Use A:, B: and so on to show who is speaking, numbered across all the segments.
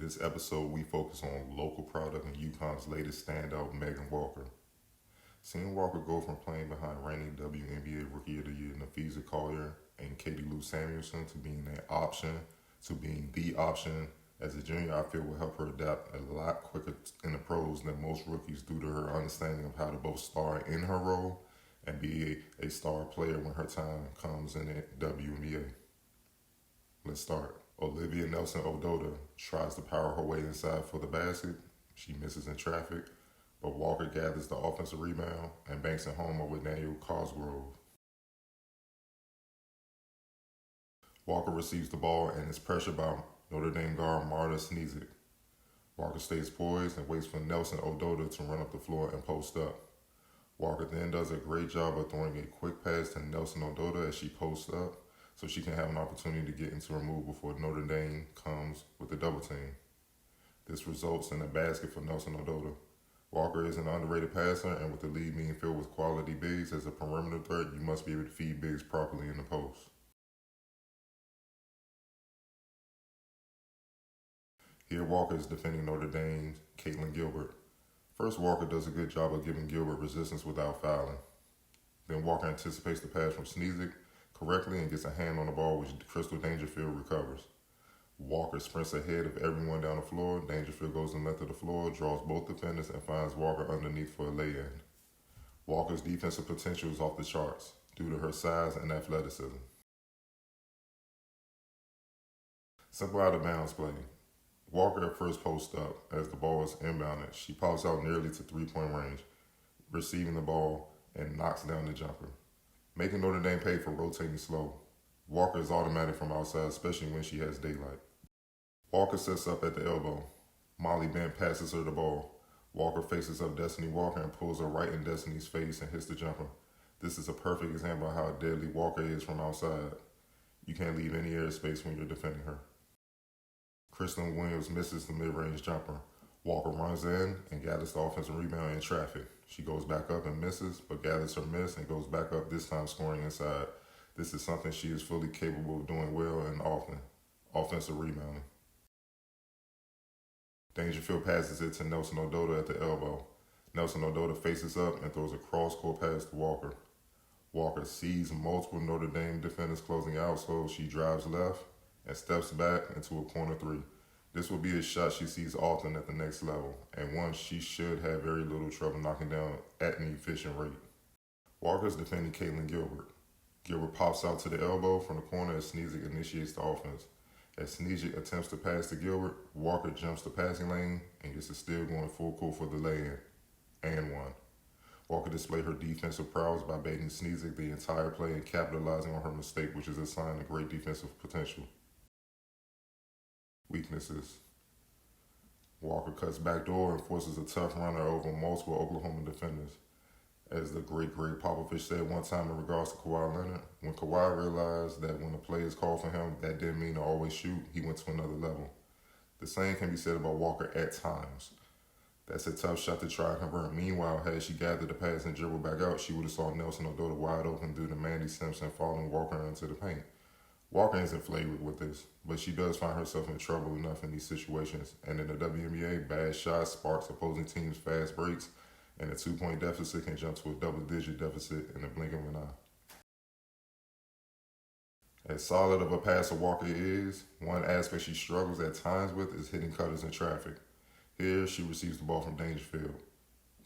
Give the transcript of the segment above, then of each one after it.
A: this episode, we focus on local product and UConn's latest standout, Megan Walker. Seeing Walker go from playing behind reigning WNBA Rookie of the Year Napheesa Collier and Katie Lou Samuelson to being an option, to being the option as a junior, I feel will help her adapt a lot quicker in the pros than most rookies due to her understanding of how to both star in her role and be a star player when her time comes in the WNBA. Let's start. Olivia Nelson-Ododa tries to power her way inside for the basket. She misses in traffic, but Walker gathers the offensive rebound and banks it home over Danielle Cosgrove. Walker receives the ball and is pressured by Notre Dame guard Marta Snezic. Walker stays poised and waits for Nelson-Ododa to run up the floor and post up. Walker then does a great job of throwing a quick pass to Nelson-Ododa as she posts up, so she can have an opportunity to get into her move before Notre Dame comes with the double team. This results in a basket for Nelson-Ododa. Walker is an underrated passer, and with the league being filled with quality bigs as a perimeter threat, you must be able to feed bigs properly in the post. Here Walker is defending Notre Dame's Caitlin Gilbert. First, Walker does a good job of giving Gilbert resistance without fouling. Then Walker anticipates the pass from Snezic correctly and gets a hand on the ball, which Crystal Dangerfield recovers. Walker sprints ahead of everyone down the floor. Dangerfield goes to the length of the floor, draws both defenders, and finds Walker underneath for a lay-in. Walker's defensive potential is off the charts due to her size and athleticism. Simple out-of-bounds play. Walker at first posts up as the ball is inbounded. She pops out nearly to three-point range, receiving the ball and knocks down the jumper, making Notre Dame pay for rotating slow. Walker is automatic from outside, especially when she has daylight. Walker sets up at the elbow. Molly Bent passes her the ball. Walker faces up Destiny Walker and pulls her right in Destiny's face and hits the jumper. This is a perfect example of how deadly Walker is from outside. You can't leave any airspace when you're defending her. Kristen Williams misses the mid-range jumper. Walker runs in and gathers the offensive rebound in traffic. She goes back up and misses, but gathers her miss and goes back up, this time scoring inside. This is something she is fully capable of doing well and often. Offensive rebounding. Dangerfield passes it to Nelson-Ododa at the elbow. Nelson-Ododa faces up and throws a cross-court pass to Walker. Walker sees multiple Notre Dame defenders closing out, so she drives left and steps back into a corner three. This will be a shot she sees often at the next level, and one she should have very little trouble knocking down at an efficient rate. Walker is defending Caitlin Gilbert. Gilbert pops out to the elbow from the corner as Snezic initiates the offense. As Snezic attempts to pass to Gilbert, Walker jumps the passing lane and gets a steal going full court for the lay-in, and one. Walker displayed her defensive prowess by baiting Snezic the entire play and capitalizing on her mistake, which is a sign of great defensive potential. Weaknesses. Walker cuts backdoor and forces a tough runner over multiple Oklahoma defenders. As the great Greg Popovich said one time in regards to Kawhi Leonard, when Kawhi realized that when a play is called for him, that didn't mean to always shoot, he went to another level. The same can be said about Walker at times. That's a tough shot to try and convert. Meanwhile, had she gathered the pass and dribbled back out, she would have saw Nelson-Ododa wide open due to Mandy Simpson following Walker into the paint. Walker isn't flavored with this, but she does find herself in trouble enough in these situations. And in the WNBA, bad shots sparks opposing teams' fast breaks, and a 2-point deficit can jump to a double-digit deficit in the blink of an eye. As solid of a passer Walker is, one aspect she struggles at times with is hitting cutters in traffic. Here, she receives the ball from Dangerfield.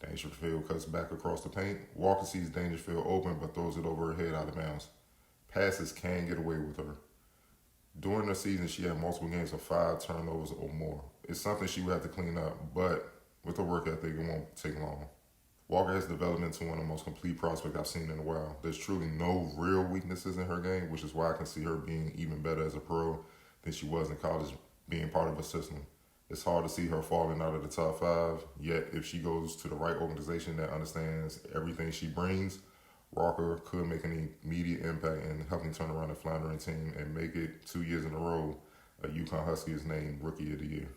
A: Dangerfield cuts back across the paint. Walker sees Dangerfield open but throws it over her head out of bounds. Passes can get away with her. During the season, she had multiple games of 5 turnovers or more. It's something she would have to clean up, but with her work ethic, it won't take long. Walker has developed into one of the most complete prospects I've seen in a while. There's truly no real weaknesses in her game, which is why I can see her being even better as a pro than she was in college, being part of a system. It's hard to see her falling out of the top 5, yet if she goes to the right organization that understands everything she brings, Walker could make an immediate impact in helping turn around a floundering team and make it 2 years in a row a UConn Husky is named Rookie of the Year.